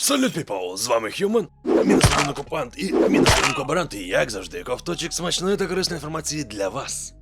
Салют, піпл! З вами Human, мінус один окупант і мінус один колаборант, і як завжди, ковточок смачної та корисної інформації для вас.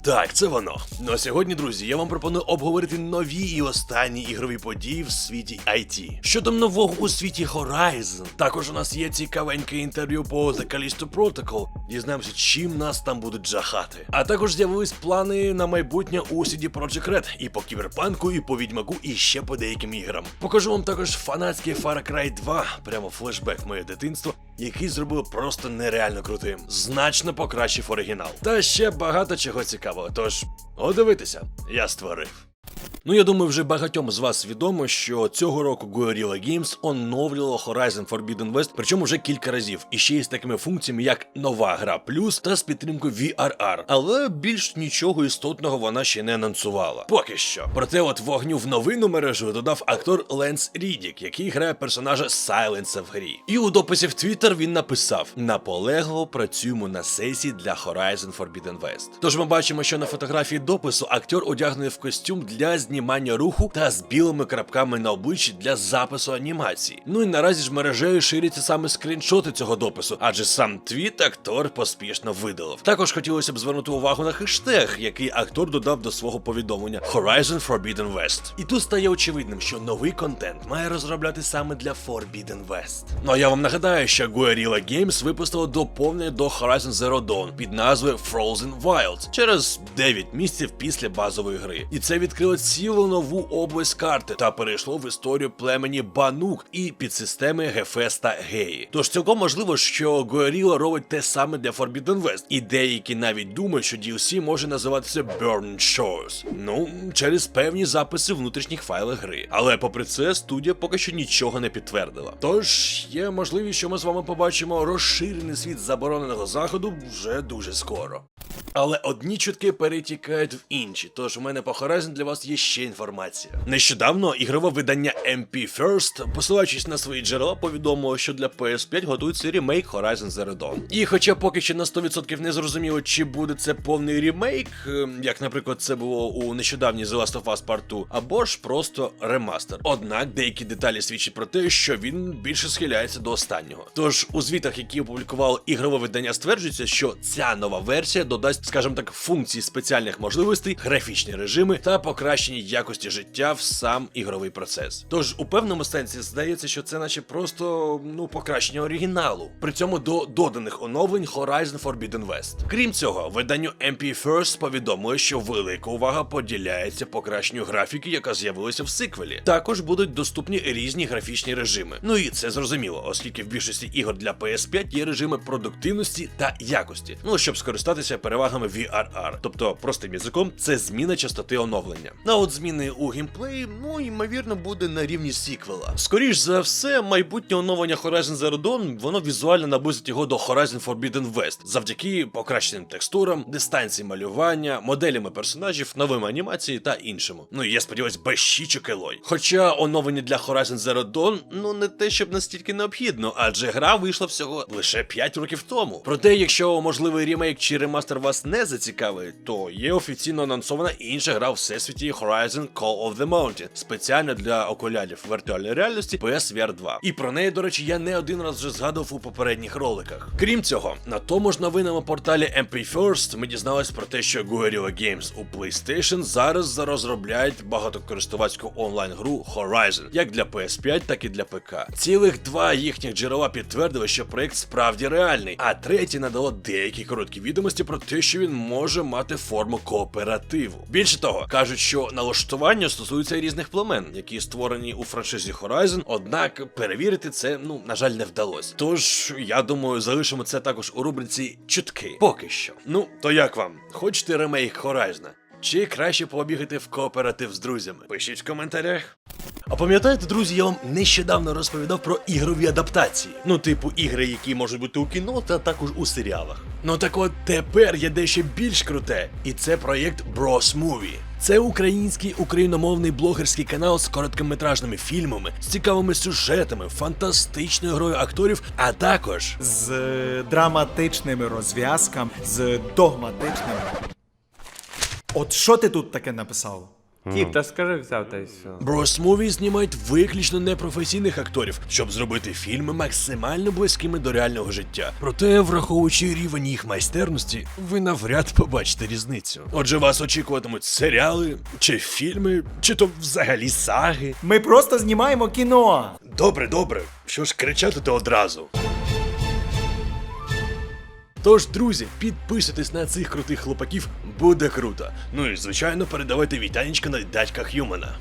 Так, це воно. Ну а сьогодні, друзі, я вам пропоную обговорити нові і останні ігрові події в світі IT. Щодо нового у світі Horizon, також у нас є цікавеньке інтерв'ю по The Callisto Protocol. Дізнаємося, чим нас там будуть жахати. А також з'явились плани на майбутнє у CD Projekt Red і по Кіберпанку, і по Відьмаку, і ще по деяким іграм. Покажу вам також фанатський Far Cry 2, прямо флешбек в моє дитинство, який зробили просто нереально крутим. Значно покращив оригінал. Та ще багато чого цікавого, тож дивитися, я створив. Ну, я думаю, вже багатьом з вас відомо, що цього року Guerrilla Games оновлювало Horizon Forbidden West, причому вже кілька разів, і ще й з такими функціями, як нова гра плюс та з підтримкою VRR. Але більш нічого істотного вона ще не анонсувала. Поки що. Проте от вогню в новину мережу додав актор Ленс Рідік, який грає персонажа Сайленса в грі. І у дописі в Twitter він написав: наполегливо працюємо на сесії для Horizon Forbidden West. Тож ми бачимо, що на фотографії допису актор одягнений в костюм для знімання руху та з білими крапками на обличчі для запису анімації. Ну і наразі ж мережею ширяться саме скріншоти цього допису, адже сам твіт актор поспішно видалив. Також хотілося б звернути увагу на хештег, який актор додав до свого повідомлення Horizon Forbidden West. І тут стає очевидним, що новий контент має розробляти саме для Forbidden West. Ну а я вам нагадаю, що Guerrilla Games випустило доповнення до Horizon Zero Dawn під назвою Frozen Wilds через 9 місяців після базової гри. І це відкрило цілу нову область карти та перейшло в історію племені Банук і підсистеми Гефест та Геї. Тож цілком можливо, що Guerrilla робить те саме для Forbidden West, і деякі навіть думають, що DLC може називатися Burning Shores. Ну, через певні записи в внутрішніх файлах гри. Але попри це, студія поки що нічого не підтвердила. Тож є можливість, що ми з вами побачимо розширений світ забороненого заходу вже дуже скоро. Але одні чутки перетікають в інші, тож у мене по Horizon для вас є ще інформація. Нещодавно ігрове видання MP First, посилаючись на свої джерела, повідомило, що для PS5 готується ремейк Horizon Zero Dawn. І хоча поки що на 100% не зрозуміло, чи буде це повний ремейк, як, наприклад, це було у нещодавній The Last of Us Part 2, або ж просто ремастер. Однак деякі деталі свідчать про те, що він більше схиляється до останнього. Тож у звітах, які опублікувало ігрове видання, стверджується, що ця нова версія додасть, скажімо так, функції спеціальних можливостей, графічні режими та покращення якості життя в сам ігровий процес. Тож у певному сенсі здається, що це наче просто, покращення оригіналу. При цьому до доданих оновлень Horizon Forbidden West. Крім цього, виданню MP First повідомили, що велика увага поділяється покращенню графіки, яка з'явилася в сиквелі. Також будуть доступні різні графічні режими. Ну і це зрозуміло, оскільки в більшості ігор для PS5 є режими продуктивності та якості. Щоб скористатися перевагами VRR. Тобто, простим язиком, це зміна частоти оновлення. А от зміни у геймплеї, ймовірно, буде на рівні сіквела. Скоріш за все, майбутнє оновлення Horizon Zero Dawn, воно візуально наблизить його до Horizon Forbidden West, завдяки покращеним текстурам, дистанції малювання, моделями персонажів, новим анімації та іншому. І я сподіваюсь, без щічок Елой. Хоча оновлення для Horizon Zero Dawn, не те, щоб настільки необхідно, адже гра вийшла всього лише 5 років тому. Проте, якщо можливий ремейк чи ремастер вас не зацікавить, то є офіційно анонсована інша гра у всесвіті Horizon Call of the Mountain, спеціально для окулярів віртуальної реальності PSVR 2. І про неї, до речі, я не один раз вже згадував у попередніх роликах. Крім цього, на тому ж новинному порталі MP First ми дізналися про те, що Guerrilla Games у PlayStation зараз розробляють багатокористувацьку онлайн-гру Horizon, як для PS5, так і для ПК. Цілих 2 їхніх джерела підтвердили, що проєкт справді реальний, а третє надало деякі короткі відомості про те, що він може мати форму кооперативу. Більше того, кажуть, що налаштування стосується різних племен, які створені у франшизі Horizon, однак перевірити це, на жаль, не вдалося. Тож, я думаю, залишимо це також у рубриці чутки. Поки що. То як вам? Хочете ремейк Horizon? Чи краще побігати в кооператив з друзями? Пишіть в коментарях. А пам'ятаєте, друзі, я вам нещодавно розповідав про ігрові адаптації. Типу ігри, які можуть бути у кіно, та також у серіалах. Так от тепер є дещо більш круте, і це проєкт Bros Movie. Це український україномовний блогерський канал з короткометражними фільмами, з цікавими сюжетами, фантастичною грою акторів, а також з драматичними розв'язками, з догматичними. От що ти тут таке написав? Тіп, та скажи, взяв та й все. Bros Movie знімають виключно непрофесійних акторів, щоб зробити фільми максимально близькими до реального життя. Проте, враховуючи рівень їх майстерності, ви навряд побачите різницю. Отже, вас очікуватимуть серіали, чи фільми, чи то взагалі саги. Ми просто знімаємо кіно. Добре, що ж кричати то одразу. Тож, друзі, підписуйтесь на цих крутих хлопаків, буде круто. Ну і, звичайно, передавайте вітанечка на дядька Х'юмана.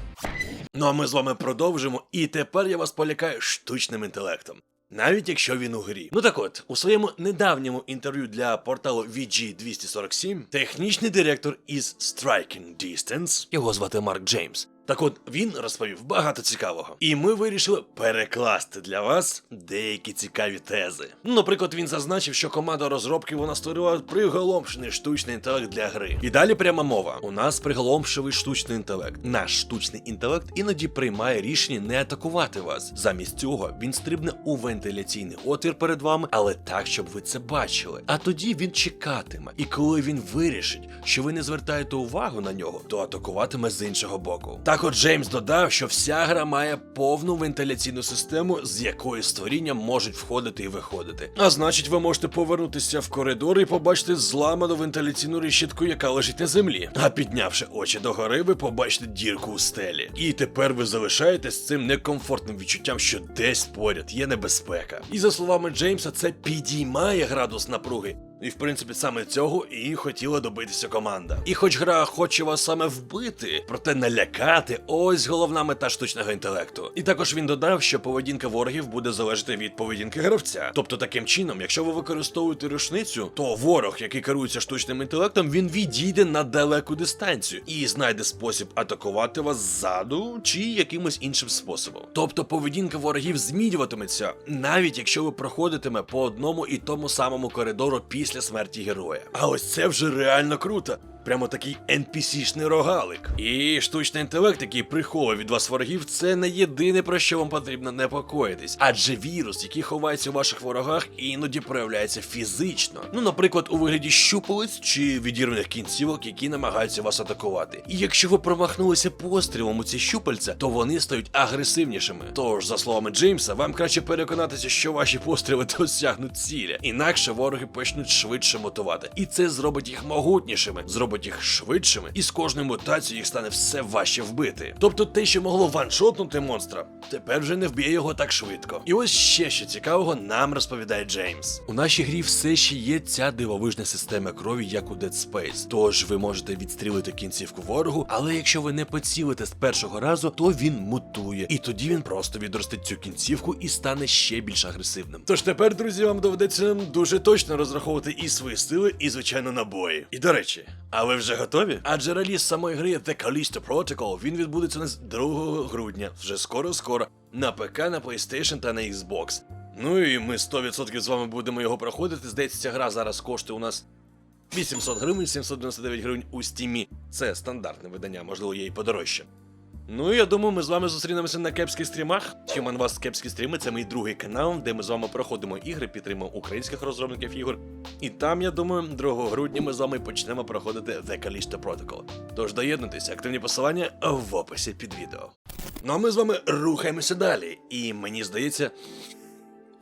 Ну а ми з вами продовжимо, і тепер я вас полякаю штучним інтелектом. Навіть якщо він у грі. Ну так от, у своєму недавньому інтерв'ю для порталу VG247, технічний директор із Striking Distance, його звати Марк Джеймс, так от, він розповів багато цікавого. І ми вирішили перекласти для вас деякі цікаві тези. Ну, наприклад, він зазначив, що команда розробки вона створила приголомшений штучний інтелект для гри. І далі пряма мова. У нас приголомшивий штучний інтелект. Наш штучний інтелект іноді приймає рішення не атакувати вас. Замість цього він стрибне у вентиляційний отвір перед вами, але так, щоб ви це бачили. А тоді він чекатиме. І коли він вирішить, що ви не звертаєте увагу на нього, то атакуватиме з іншого боку. Так от Джеймс додав, що вся гра має повну вентиляційну систему, з якої створіння можуть входити і виходити. А значить, ви можете повернутися в коридор і побачити зламану вентиляційну решітку, яка лежить на землі. А піднявши очі догори, ви побачите дірку у стелі. І тепер ви залишаєтесь з цим некомфортним відчуттям, що десь поряд є небезпека. І за словами Джеймса, це підіймає градус напруги. І в принципі саме цього і хотіла добитися команда. І хоч гра хоче вас саме вбити, проте налякати – ось головна мета штучного інтелекту. І також він додав, що поведінка ворогів буде залежати від поведінки гравця. Тобто таким чином, якщо ви використовуєте рушницю, то ворог, який керується штучним інтелектом, він відійде на далеку дистанцію і знайде спосіб атакувати вас ззаду чи якимось іншим способом. Тобто поведінка ворогів змінюватиметься, навіть якщо ви проходитиме по одному і тому самому коридору після смерті героя. А ось це вже реально круто. Прямо такий NPC-шний рогалик. І штучний інтелект, який приховує від вас ворогів, це не єдине, про що вам потрібно непокоїтись. Адже вірус, який ховається у ваших ворогах, іноді проявляється фізично. Ну, наприклад, у вигляді щупалець чи відірваних кінцівок, які намагаються вас атакувати. І якщо ви промахнулися пострілом у ці щупальця, то вони стають агресивнішими. Тож, за словами Джеймса, вам краще переконатися, що ваші постріли досягнуть цілі. Інакше вороги почнуть швидше мутувати. І це зробить їх могутнішими, зробить їх швидшими, і з кожною мутацією їх стане все важче вбити. Тобто те, що могло ваншотнути монстра, тепер вже не вб'є його так швидко. І ось ще що цікавого нам розповідає Джеймс. У нашій грі все ще є ця дивовижна система крові, як у Dead Space. Тож ви можете відстрілити кінцівку ворогу, але якщо ви не поцілите з першого разу, то він мутує. І тоді він просто відростить цю кінцівку і стане ще більш агресивним. Тож тепер, друзі, вам доведеться дуже точно розраховувати і свої сили, і, звичайно, набої. І до речі, а ви вже готові? Адже реліз самої гри The Callisto Protocol, він відбудеться у нас 2 грудня, вже скоро-скоро, на ПК, на PlayStation та на Xbox. Ну і ми 100% з вами будемо його проходити. Здається, ця гра зараз коштує у нас 800 гривень, 799 гривень у Steam. Це стандартне видання, можливо, є і подорожче. Ну і я думаю, ми з вами зустрінемося на кепських стрімах. Human Was Кепські стріми — це мій другий канал, де ми з вами проходимо ігри, підтримуємо українських розробників ігор. І там, я думаю, 2 грудня ми з вами почнемо проходити The Callisto Protocol. Тож доєднуйтеся, активні посилання в описі під відео. Ну а ми з вами рухаємося далі. І мені здається,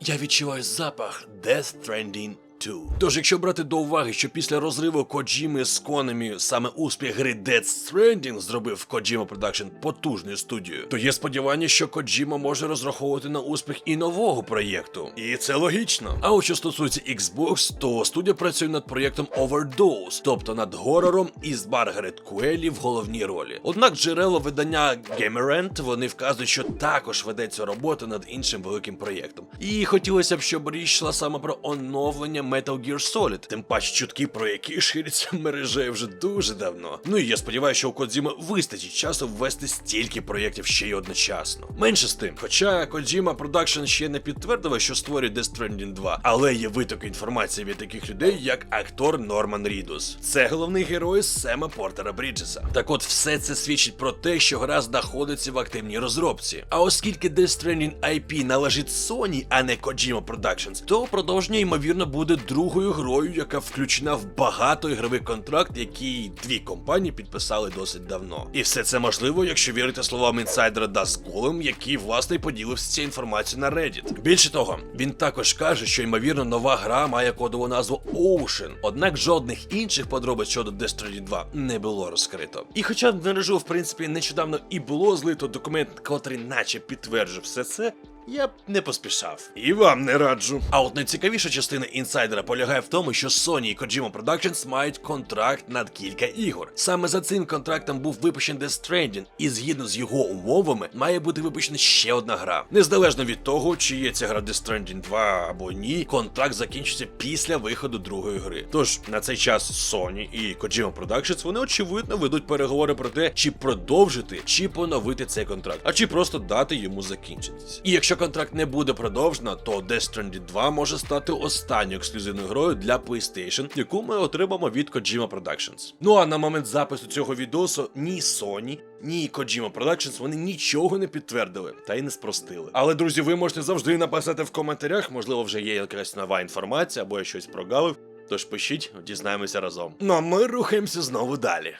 я відчуваю запах Death Stranding 2. Тож, якщо брати до уваги, що після розриву Коджіми з Konami саме успіх гри Death Stranding зробив Kojima Production потужною студією, то є сподівання, що Коджіма може розраховувати на успіх і нового проєкту. І це логічно. А от що стосується Xbox, то студія працює над проєктом Overdose, тобто над горором із Маргарет Куелі в головній ролі. Однак джерела видання Gamerant, вони вказують, що також ведеться робота над іншим великим проєктом. І хотілося б, щоб річ йшла саме про оновлення Metal Gear Solid, тим паче чутки про які ширяться мережею вже дуже давно. Ну і я сподіваюся, що у Кодзіма вистачить часу ввести стільки проєктів ще й одночасно. Менше з тим, хоча Kojima Production ще не підтвердила, що створює Death Stranding 2, але є витоки інформації від таких людей, як актор Норман Рідус. Це головний герой Сема Портера Бріджеса. Так от, все це свідчить про те, що гра знаходиться в активній розробці. А оскільки Death Stranding IP належить Sony, а не Kojima Productions, то продовження, ймовірно, буде другою грою, яка включена в багатоігровий контракт, який дві компанії підписали досить давно. І все це можливо, якщо вірити словам інсайдера Dust Golem, який, власне, поділився цією інформацією на Reddit. Більше того, він також каже, що, ймовірно, нова гра має кодову назву Ocean, однак жодних інших подробиць щодо Death Stranding 2 не було розкрито. І хоча в мережу, в принципі, нещодавно і було злито документ, котрий наче підтверджує все це, я б не поспішав. І вам не раджу. А от найцікавіша частина інсайдера полягає в тому, що Sony і Kojima Productions мають контракт на кілька ігор. Саме за цим контрактом був випущений Death Stranding, і згідно з його умовами має бути випущена ще одна гра. Незалежно від того, чи є ця гра Death Stranding 2 або ні, контракт закінчиться після виходу другої гри. Тож на цей час Sony і Kojima Productions, вони очевидно ведуть переговори про те, чи продовжити, чи поновити цей контракт, а чи просто дати йому закінчитись. І якщо контракт не буде продовжено, то Death Stranding 2 може стати останньою ексклюзивною грою для PlayStation, яку ми отримаємо від Kojima Productions. Ну а на момент запису цього відосу ні Sony, ні Kojima Productions вони нічого не підтвердили та й не спростили. Але, друзі, ви можете завжди написати в коментарях, можливо, вже є якась нова інформація або я щось прогавив. Тож пишіть, дізнаємося разом. Ну а ми рухаємося знову далі.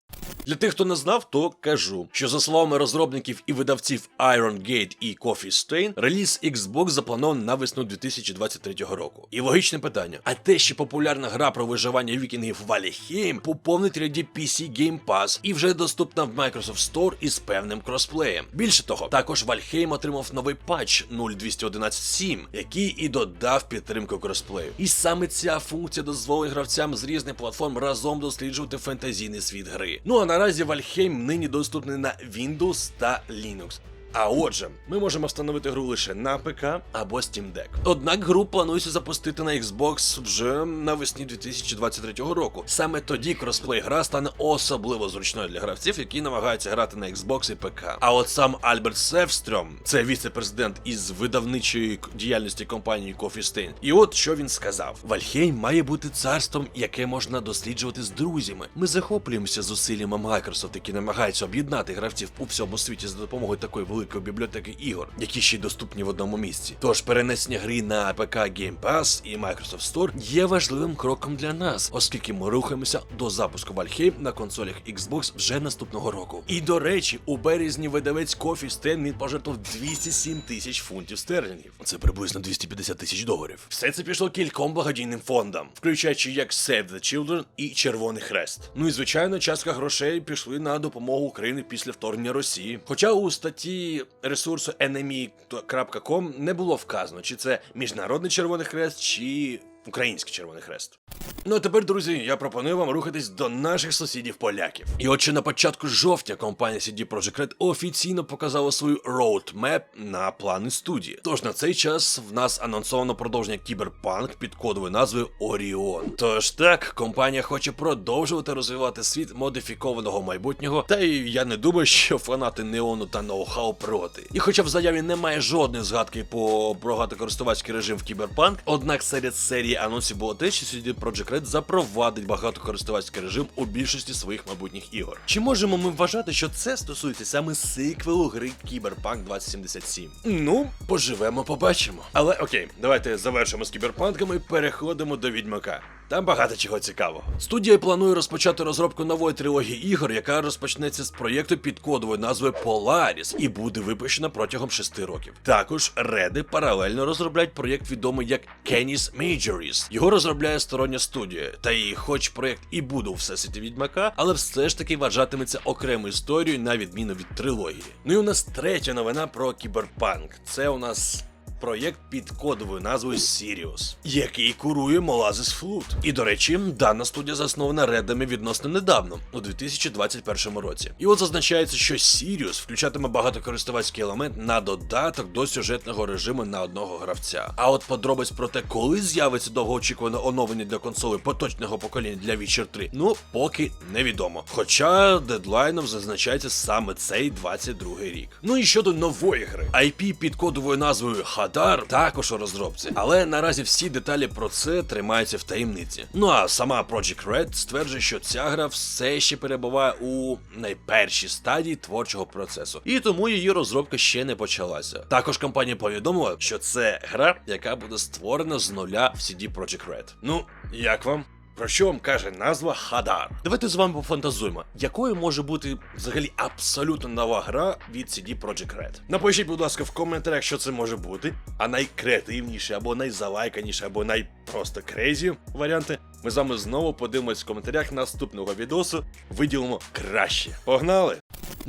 Для тих, хто не знав, то кажу, що за словами розробників і видавців Iron Gate і Coffee Stain, реліз Xbox запланований на весну 2023 року. І логічне питання, а те, що популярна гра про виживання вікінгів Valheim поповнить ряді PC Game Pass і вже доступна в Microsoft Store із певним кросплеєм. Більше того, також Valheim отримав новий патч 0.211.7, який і додав підтримку кросплею. І саме ця функція дозволить гравцям з різних платформ разом досліджувати фентезійний світ гри. Ну а наразі Valheim нині доступний на Windows та Linux. А отже, ми можемо встановити гру лише на ПК або Steam Deck. Однак гру планується запустити на Xbox вже навесні 2023 року. Саме тоді кросплей гра стане особливо зручною для гравців, які намагаються грати на Xbox і ПК. А от сам Альберт Севстрьом, це віце-президент із видавничої діяльності компанії Coffee Stain, і от що він сказав: Valheim має бути царством, яке можна досліджувати з друзями. Ми захоплюємося зусиллями Microsoft, які намагаються об'єднати гравців у всьому світі за допомогою такої великої бібліотеки ігор, які ще й доступні в одному місці. Тож перенесення гри на ПК Game Pass і Microsoft Store є важливим кроком для нас, оскільки ми рухаємося до запуску Valheim на консолях Xbox вже наступного року. І до речі, у березні видавець Coffee Stain пожертвував 207 тисяч фунтів стерлінгів. Це приблизно 250 тисяч доларів. Все це пішло кільком благодійним фондам, включаючи як Save the Children і Червоний Хрест. Ну і звичайно, частка грошей пішли на допомогу Україні після вторгнення Росії. Хоча у статті ресурсу enemy.com не було вказано, чи це Міжнародний Червоний Хрест, чи Український Червоний Хрест. Ну а тепер, друзі, я пропоную вам рухатись до наших сусідів-поляків. І от ще на початку жовтня компанія CD Projekt Red офіційно показала свою roadmap на плани студії. Тож на цей час в нас анонсовано продовження Cyberpunk під кодовою назвою Orion. Тож так, компанія хоче продовжувати розвивати світ модифікованого майбутнього, та і я не думаю, що фанати Неону та ноу-хау проти. І хоча в заяві немає жодної згадки по багатокористувацький режим в Cyberpunk, однак серед серії анонсів було те, що CD Projekt Red запровадить багатокористувацький режим у більшості своїх майбутніх ігор. Чи можемо ми вважати, що це стосується саме сиквелу гри Cyberpunk 2077? Ну, поживемо, побачимо. Але окей, давайте завершимо з кіберпанками і переходимо до Відьмака. Там багато чого цікавого. Студія планує розпочати розробку нової трилогії ігор, яка розпочнеться з проєкту під кодовою назвою Polaris і буде випущена протягом 6 років. Також Реди паралельно розробляють проєкт, відомий як Canis Majoris. Його розробляє стороння студія, та і хоч проєкт і буде у всесвіті Відьмака, але все ж таки вважатиметься окремою історією на відміну від трилогії. Ну і у нас третя новина про кіберпанк. Це у нас проєкт під кодовою назвою Sirius, який курує Molasses Flood. І, до речі, дана студія заснована Редами відносно недавно, у 2021 році. І от зазначається, що Sirius включатиме багатокористувацький елемент на додаток до сюжетного режиму на одного гравця. А от подробиць про те, коли з'явиться довгоочікуване оновлення для консолей поточного покоління для Witcher 3, ну, поки невідомо. Хоча дедлайном зазначається саме цей 22 рік. Ну і щодо нової гри. IP під кодовою назвою Hades Хадар також у розробці, але наразі всі деталі про це тримаються в таємниці. Ну а сама Project Red стверджує, що ця гра все ще перебуває у найпершій стадії творчого процесу, і тому її розробка ще не почалася. Також компанія повідомила, що це гра, яка буде створена з нуля в CD Projekt Red. Ну, як вам? Про що вам каже назва Хадар? Давайте з вами пофантазуємо, якою може бути взагалі абсолютно нова гра від CD Projekt Red. Напишіть, будь ласка, в коментарях, що це може бути, а найкреативніші, або найзалайканіші, або найпросто крейзі варіанти ми з вами знову подивимось в коментарях наступного відосу, виділимо краще. Погнали!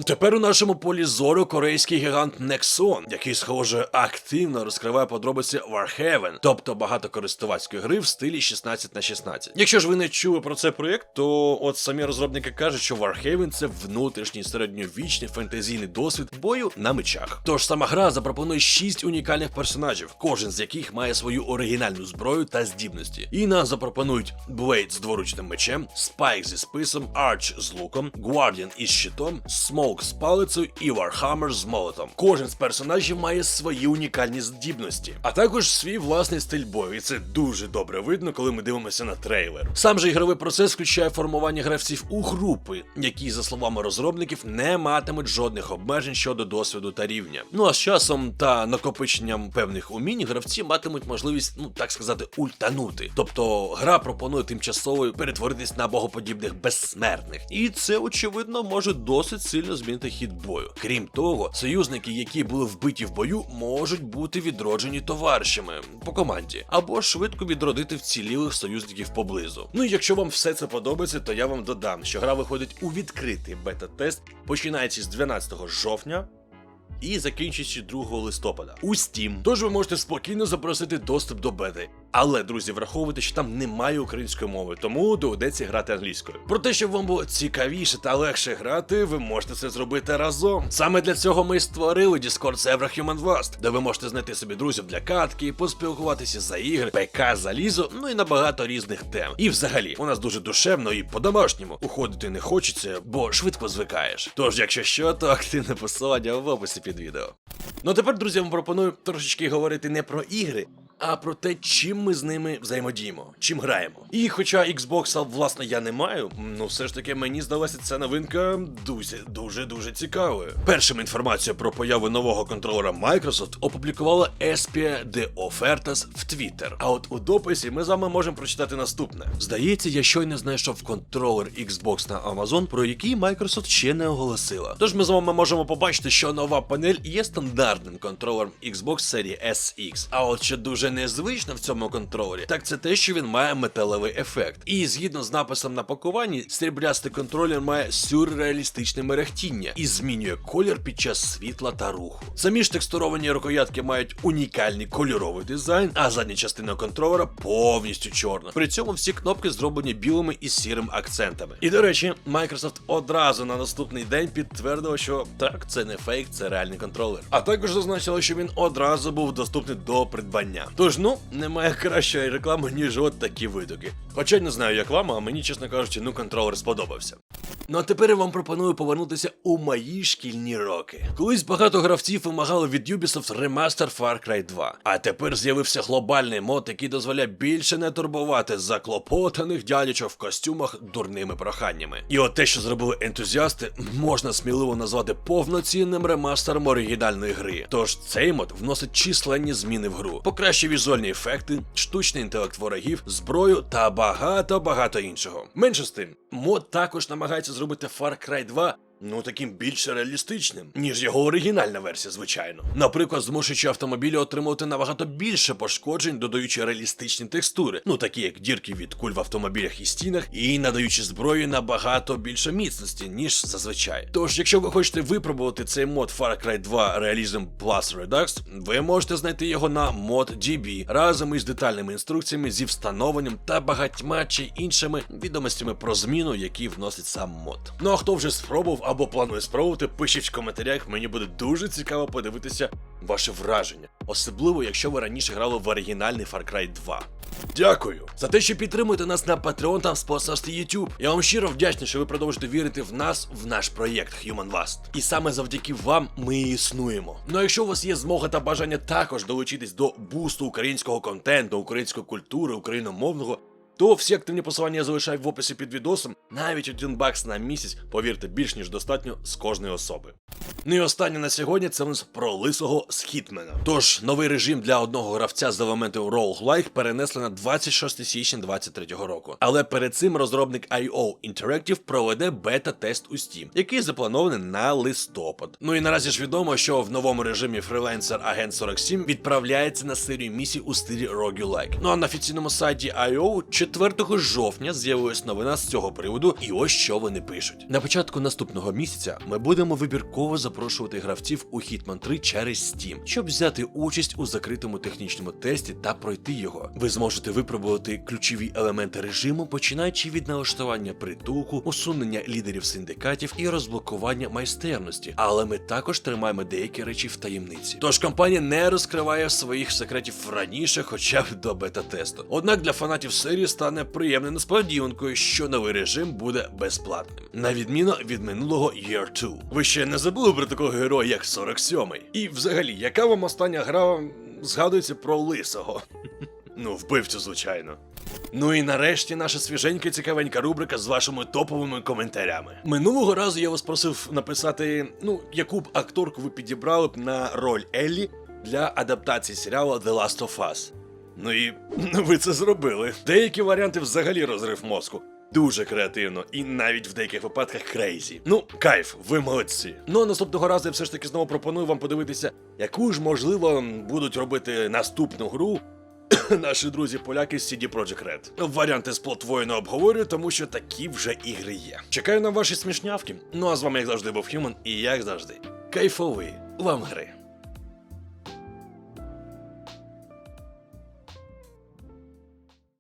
Тепер у нашому полі зору корейський гігант Nexon, який, схоже, активно розкриває подробиці Warhaven, тобто багатокористувацької гри в стилі 16х16. Якщо ж ви не чули про цей проєкт, то от самі розробники кажуть, що Warhaven – це внутрішній середньовічний фентезійний досвід бою на мечах. Тож сама гра запропонує 6 унікальних персонажів, кожен з яких має свою оригінальну зброю та здібності. І нам запропонують Блейд з дворучним мечем, Спайк зі списом, Арч з луком, Гвардіан із щитом, Смоук з палицею і Вархаммер з молотом. Кожен з персонажів має свої унікальні здібності, а також свій власний стиль бою, і це дуже добре видно, коли ми дивимося на трейлер. Сам же ігровий процес включає формування гравців у групи, які, за словами розробників, не матимуть жодних обмежень щодо досвіду та рівня. Ну а з часом та накопиченням певних умінь гравці матимуть можливість, так сказати, ультанути. Тобто гра пропонує тимчасово перетворитись на богоподібних безсмертних. І це, очевидно, може досить сильно змінити хід бою. Крім того, союзники, які були вбиті в бою, можуть бути відроджені товаришами по команді, або швидко відродити вцілілих союзників поблизу. Ну і якщо вам все це подобається, то я вам додам, що гра виходить у відкритий бета-тест, починаючи з 12 жовтня, і закінчуючи 2 листопада у Steam. Тож ви можете спокійно запросити доступ до бети. Але, друзі, враховуйте, що там немає української мови, тому доведеться грати англійською. Про те, щоб вам було цікавіше та легше грати, ви можете це зробити разом. Саме для цього ми створили Discord сервер HumanVast, де ви можете знайти собі друзів для катки, поспілкуватися за ігри, ПК, залізо, ну і на багато різних тем. І взагалі, у нас дуже душевно і по-домашньому. Уходити не хочеться, бо швидко звикаєш. Тож, якщо що, то активне посилання в описі під відео. Ну а тепер, друзі, я вам пропоную трошечки говорити не про ігри, а про те, чим ми з ними взаємодіємо, чим граємо. І хоча Xbox, власне, я не маю, все ж таки мені здалася ця новинка дуже цікавою. Першим інформацію про появу нового контролера Microsoft опублікувала Espia de Ofertas в Twitter. А от у дописі ми з вами можемо прочитати наступне. Здається, я щойно знайшов контролер Xbox на Amazon, про який Microsoft ще не оголосила. Тож ми з вами можемо побачити, що нова панель є стандартним контролером Xbox серії SX. А от що дуже незвично в цьому контролері, так це те, що він має металевий ефект. І згідно з написом на пакуванні, сріблястий контролер має сюрреалістичне мерехтіння і змінює колір під час світла та руху. Самі ж текстуровані рукоятки мають унікальний кольоровий дизайн, а задня частина контролера повністю чорна. При цьому всі кнопки зроблені білими і сірим акцентами. І до речі, Microsoft одразу на наступний день підтвердила, що так, це не фейк, це реальний контролер. А також зазначила, що він одразу був доступний до придбання. Тож, немає кращої реклами, ніж от такі видуки. Хоча не знаю, як вам, а мені, чесно кажучи, контролер сподобався. Ну а тепер я вам пропоную повернутися у мої шкільні роки. Колись багато гравців вимагали від Ubisoft ремастер Far Cry 2. А тепер з'явився глобальний мод, який дозволяє більше не турбувати заклопотаних дядечок в костюмах дурними проханнями. І от те, що зробили ентузіасти, можна сміливо назвати повноцінним ремастером оригінальної гри. Тож цей мод вносить численні зміни в гру. Покращує візуальні ефекти, штучний інтелект ворогів, зброю та багато іншого. Менше з тим, мод також намагається зробити Far Cry 2 таким більш реалістичним, ніж його оригінальна версія, звичайно. Наприклад, змушуючи автомобілі отримувати набагато більше пошкоджень, додаючи реалістичні текстури, такі як дірки від куль в автомобілях і стінах, і надаючи зброї набагато більше міцності, ніж зазвичай. Тож, якщо ви хочете випробувати цей мод Far Cry 2 Realism Plus Redux, ви можете знайти його на ModDB разом із детальними інструкціями зі встановленням та багатьма чи іншими відомостями про зміну, які вносить сам мод. Ну а хто вже спробував або планує спробувати, пишіть в коментарях, мені буде дуже цікаво подивитися, ваше враження, особливо якщо ви раніше грали в оригінальний Far Cry 2. Дякую за те, що підтримуєте нас на Patreon та в спонсорстві YouTube. Я вам щиро вдячний, що ви продовжуєте вірити в нас, в наш проєкт Human Last. І саме завдяки вам ми і існуємо. Ну а якщо у вас є змога та бажання також долучитись до бусту українського контенту, української культури, україномовного, то всі активні посилання я залишаю в описі під відосом. Навіть $1 на місяць, повірте, більш ніж достатньо з кожної особи. Ну і останнє на сьогодні це у нас про лисого з Хітмена. Тож, новий режим для одного гравця з елементів roguelike перенесли на 26 січня 2023 року. Але перед цим розробник IO Interactive проведе бета-тест у Steam, який запланований на листопад. Ну і наразі ж відомо, що в новому режимі фрілансер Агент 47 відправляється на серію місій у стилі roguelike. Ну а на офіційному сайті IO 4 жовтня з'явилась новина з цього приводу, і ось що вони пишуть. На початку наступного місяця ми будемо вибірково запрошувати гравців у Hitman 3 через Steam, щоб взяти участь у закритому технічному тесті та пройти його. Ви зможете випробувати ключові елементи режиму, починаючи від налаштування притулку, усунення лідерів синдикатів і розблокування майстерності, але ми також тримаємо деякі речі в таємниці. Тож компанія не розкриває своїх секретів раніше, хоча б до бета-тесту. Однак для фанатів серії стане приємною несподіванкою, що новий режим буде безплатним. На відміну від минулого Year 2. Ви ще не забули про такого героя, як 47-й? І взагалі, яка вам остання гра згадується про лисого? Ну, вбивцю, звичайно. Ну і нарешті наша свіженька і цікавенька рубрика з вашими топовими коментарями. Минулого разу я вас просив написати, яку б акторку ви підібрали б на роль Еллі для адаптації серіалу The Last of Us. Ну і ви це зробили. Деякі варіанти взагалі розрив мозку. Дуже креативно і навіть в деяких випадках крейзі. Ну, кайф, ви молодці. Ну а наступного разу я все ж таки знову пропоную вам подивитися, яку ж, можливо, будуть робити наступну гру наші друзі-поляки з CD Projekt Red. Варіанти з плотвою не обговорюю, тому що такі вже ігри є. Чекаю на ваші смішнявки. Ну а з вами, як завжди, був Human, і як завжди, кайфовий вам гри.